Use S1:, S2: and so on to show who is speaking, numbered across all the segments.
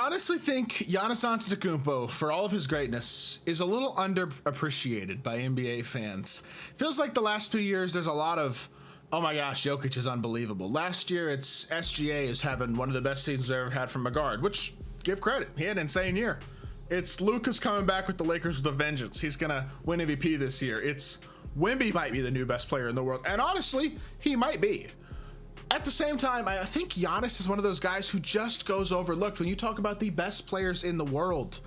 S1: honestly think Giannis Antetokounmpo, for all of his greatness, is a little underappreciated by NBA fans. Feels like the last 2 years there's a lot of, oh my gosh, Jokic is unbelievable. Last year it's SGA is having one of the best seasons I've ever had from a guard, which, give credit, he had an insane year. It's Luka's coming back with the Lakers with a vengeance. He's gonna win MVP this year. It's Wemby might be the new best player in the world, and honestly, he might be. At the same time, I think Giannis is one of those guys who just goes overlooked. When you talk about the best players in the world,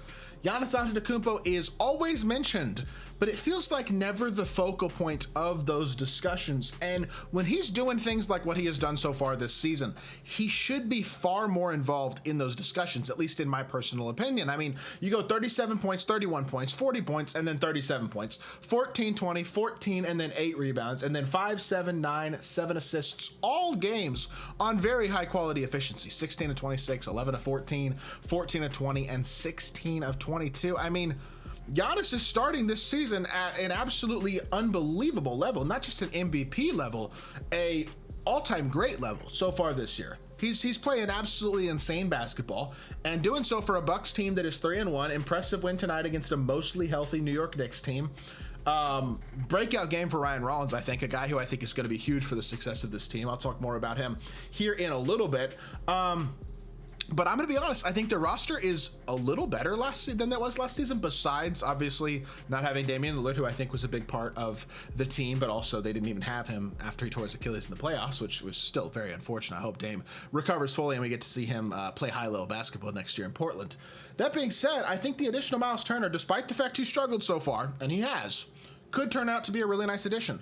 S1: Giannis Antetokounmpo is always mentioned, but it feels like never the focal point of those discussions. And when he's doing things like what he has done so far this season, he should be far more involved in those discussions, at least in my personal opinion. I mean, you go 37 points, 31 points, 40 points, and then 37 points, 14, 20, 14, and then 8 rebounds, and then 5, 7, 9, 7 assists, all games on very high quality efficiency, 16 of 26, 11 of 14, 14 of 20, and 16 of 22. I mean, Giannis is starting this season at an absolutely unbelievable level, not just an MVP level, a all-time great level so far this year. He's playing absolutely insane basketball and doing so for a Bucks team that is 3-1. Impressive win tonight against a mostly healthy New York Knicks team. Breakout game for Ryan Rollins, I think, a guy who I think is going to be huge for the success of this team. I'll talk more about him here in a little bit. But I'm going to be honest, I think the roster is a little better than it was last season, besides obviously not having Damian Lillard, who I think was a big part of the team, but also they didn't even have him after he tore his Achilles in the playoffs, which was still very unfortunate. I hope Dame recovers fully and we get to see him play high-level basketball next year in Portland. That being said, I think the additional Miles Turner, despite the fact he struggled so far, and he has, could turn out to be a really nice addition.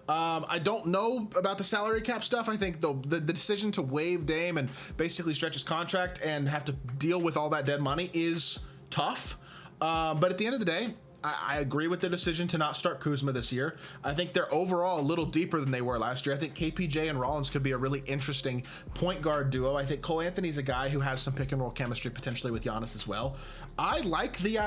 S1: I don't know about the salary cap stuff. I think the decision to waive Dame and basically stretch his contract and have to deal with all that dead money is tough. But at the end of the day, I agree with the decision to not start Kuzma this year. I think they're overall a little deeper than they were last year. I think KPJ and Rollins could be a really interesting point guard duo. I think Cole Anthony's a guy who has some pick and roll chemistry potentially with Giannis as well. I like the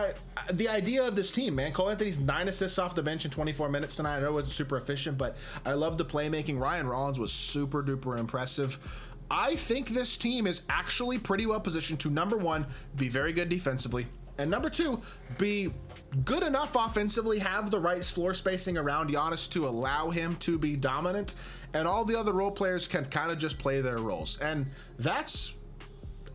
S1: idea of this team, man. Cole Anthony's 9 assists off the bench in 24 minutes tonight. I know it wasn't super efficient, but I love the playmaking. Ryan Rollins was super duper impressive. I think this team is actually pretty well positioned to, number one, be very good defensively, and number two, be good enough offensively, have the right floor spacing around Giannis to allow him to be dominant, and all the other role players can kind of just play their roles. And that's,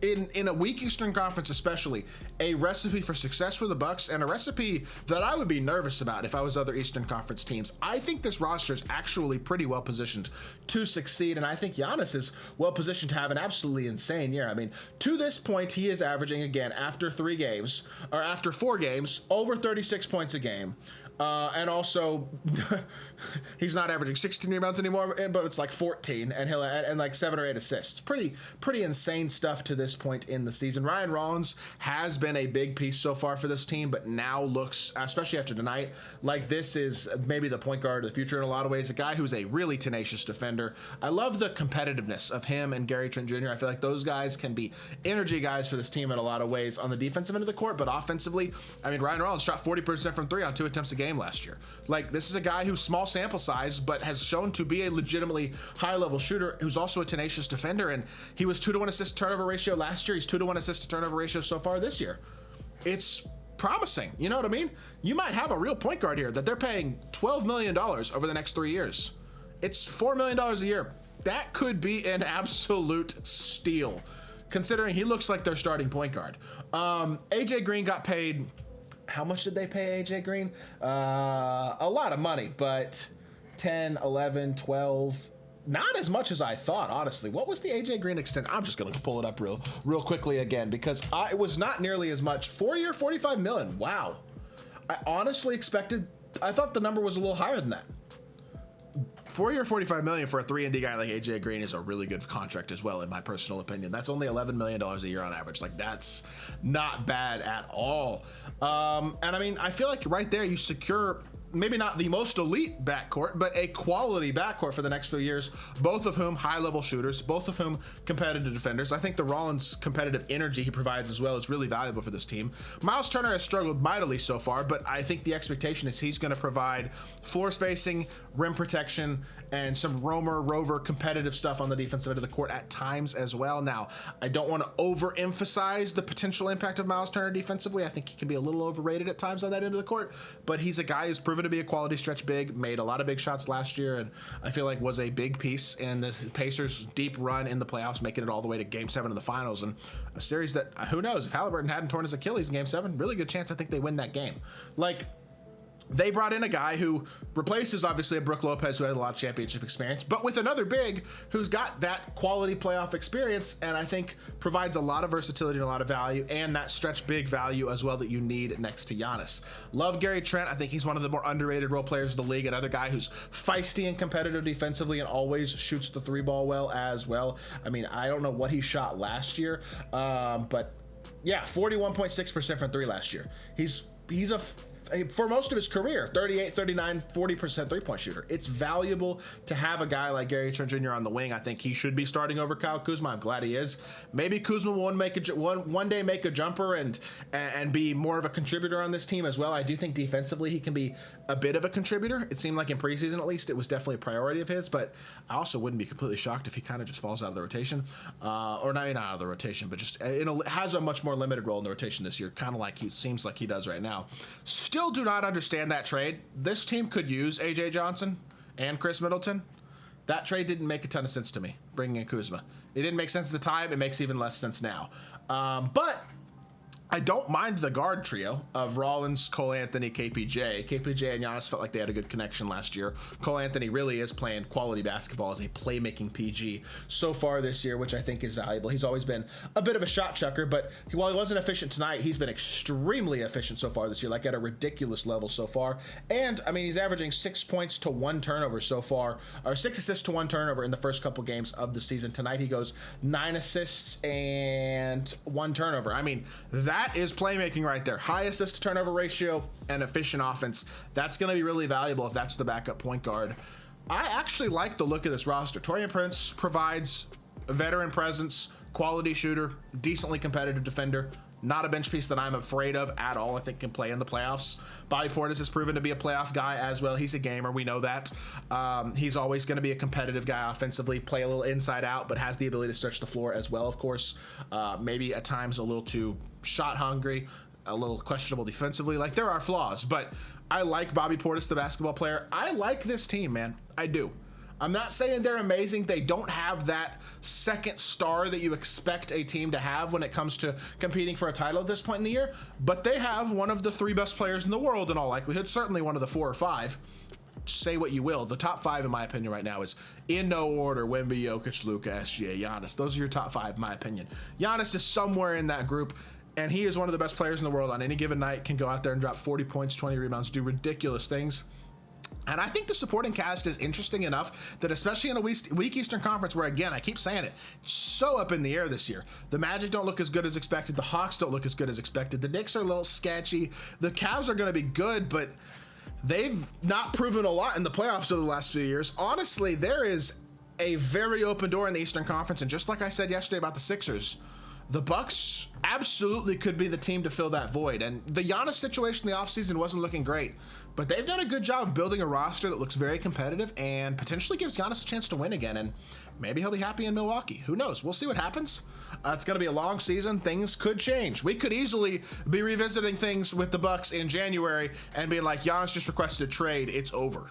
S1: in a weak Eastern Conference especially, a recipe for success for the Bucks, and a recipe that I would be nervous about if I was other Eastern Conference teams. I think this roster is actually pretty well positioned to succeed, and I think Giannis is well positioned to have an absolutely insane year. I mean, to this point, he is averaging, again, after 4 games, over 36 points a game. And also, he's not averaging 16 rebounds anymore, but it's like 14, and he'll and like 7 or 8 assists. Pretty insane stuff to this point in the season. Ryan Rollins has been a big piece so far for this team, but now looks, especially after tonight, like this is maybe the point guard of the future in a lot of ways. A guy who's a really tenacious defender. I love the competitiveness of him and Gary Trent Jr. I feel like those guys can be energy guys for this team in a lot of ways on the defensive end of the court, but offensively, I mean, Ryan Rollins shot 40% from 3 on 2 attempts a game last year. Like, this is a guy who's small sample size, but has shown to be a legitimately high-level shooter who's also a tenacious defender, and he was 2-to-1 assist to turnover ratio last year. He's 2-to-1 assist to turnover ratio so far this year. It's promising, you know what I mean? You might have a real point guard here that they're paying $12 million over the next 3 years. It's $4 million a year. That could be an absolute steal, considering he looks like their starting point guard. AJ Green got paid. How much did they pay AJ Green? A lot of money, but 10, 11, 12, not as much as I thought, honestly. What was the AJ Green extent? I'm just going to pull it up real quickly again, because it was not nearly as much. 4-year, $45 million. Wow. I honestly I thought the number was a little higher than that. 4-year, $45 million for a 3-and-D guy like AJ Green is a really good contract as well, in my personal opinion. That's only $11 million a year on average. Like, that's not bad at all. And I mean, I feel like right there you secure maybe not the most elite backcourt, but a quality backcourt for the next few years, both of whom high-level shooters, both of whom competitive defenders. I think the Rollins competitive energy he provides as well is really valuable for this team. Miles Turner has struggled mightily so far, but I think the expectation is he's going to provide floor spacing, rim protection, and some rover competitive stuff on the defensive end of the court at times as well. Now, I don't want to overemphasize the potential impact of Miles Turner defensively. I think he can be a little overrated at times on that end of the court, but he's a guy who's proven to be a quality stretch big, made a lot of big shots last year, and I feel like was a big piece in the Pacers' deep run in the playoffs, making it all the way to Game 7 of the finals, and a series that, who knows, if Halliburton hadn't torn his Achilles in Game 7, really good chance I think they win that game. Like, they brought in a guy who replaces obviously a Brook Lopez who had a lot of championship experience, but with another big who's got that quality playoff experience, and I think provides a lot of versatility and a lot of value, and that stretch big value as well that you need next to Giannis. Love Gary Trent. I think he's one of the more underrated role players in the league. Another guy who's feisty and competitive defensively and always shoots the three ball well as well. I mean, I don't know what he shot last year, but yeah, 41.6% from three last year. He's for most of his career, 38, 39, 40% three-point shooter. It's valuable to have a guy like Gary Trent Jr. on the wing. I think he should be starting over Kyle Kuzma. I'm glad he is. Maybe Kuzma will one day make a jumper and be more of a contributor on this team as well. I do think defensively he can be a bit of a contributor. It seemed like in preseason at least it was definitely a priority of his, but I also wouldn't be completely shocked if he kind of just falls out of the rotation, or not out of the rotation, but just has a much more limited role in the rotation this year, kind of like he seems like he does right now. Still do not understand that trade. This team could use AJ Johnson and Chris Middleton. That trade didn't make a ton of sense to me, bringing in Kuzma. It didn't make sense at the time. It makes even less sense now. But I don't mind the guard trio of Rollins, Cole Anthony, KPJ. KPJ and Giannis felt like they had a good connection last year. Cole Anthony really is playing quality basketball as a playmaking PG so far this year, which I think is valuable. He's always been a bit of a shot chucker, but while he wasn't efficient tonight, he's been extremely efficient so far this year, like at a ridiculous level so far. And I mean, he's averaging 6 points to 1 turnover so far, or 6 assists to 1 turnover in the first couple games of the season. Tonight he goes 9 assists and 1 turnover. I mean, that is playmaking right there. High assist to turnover ratio and efficient offense. That's going to be really valuable if that's the backup point guard. I actually like the look of this roster. Taurean Prince provides a veteran presence, quality shooter, decently competitive defender. Not a bench piece that I'm afraid of at all. I think can play in the playoffs. Bobby Portis has proven to be a playoff guy as well. He's a gamer. We know that. He's always going to be a competitive guy offensively, play a little inside out, but has the ability to stretch the floor as well, of course. Maybe at times a little too shot hungry, a little questionable defensively. Like, there are flaws, but I like Bobby Portis, the basketball player. I like this team, man. I do. I'm not saying they're amazing. They don't have that second star that you expect a team to have when it comes to competing for a title at this point in the year, but they have one of the 3 best players in the world in all likelihood, certainly one of the 4 or 5. Say what you will. The top 5, in my opinion, right now is in no order: Wemby, Jokic, Luka, SGA, Giannis. Those are your top 5, in my opinion. Giannis is somewhere in that group, and he is one of the best players in the world on any given night, can go out there and drop 40 points, 20 rebounds, do ridiculous things. And I think the supporting cast is interesting enough that, especially in a weak Eastern Conference where, again, I keep saying it, it's so up in the air this year. The Magic don't look as good as expected. The Hawks don't look as good as expected. The Knicks are a little sketchy. The Cavs are going to be good, but they've not proven a lot in the playoffs over the last few years. Honestly, there is a very open door in the Eastern Conference, and just like I said yesterday about the Sixers, the Bucks absolutely could be the team to fill that void. And the Giannis situation in the offseason wasn't looking great, but they've done a good job of building a roster that looks very competitive and potentially gives Giannis a chance to win again. And maybe he'll be happy in Milwaukee. Who knows? We'll see what happens. It's going to be a long season. Things could change. We could easily be revisiting things with the Bucks in January and being like, Giannis just requested a trade. It's over.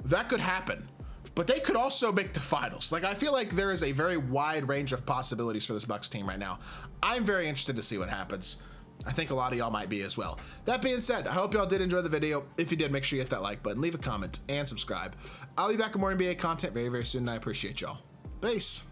S1: That could happen. But they could also make the finals. Like, I feel like there is a very wide range of possibilities for this Bucks team right now. I'm very interested to see what happens. I think a lot of y'all might be as well. That being said, I hope y'all did enjoy the video. If you did, make sure you hit that like button, leave a comment, and subscribe. I'll be back with more NBA content very, very soon, and I appreciate y'all. Peace.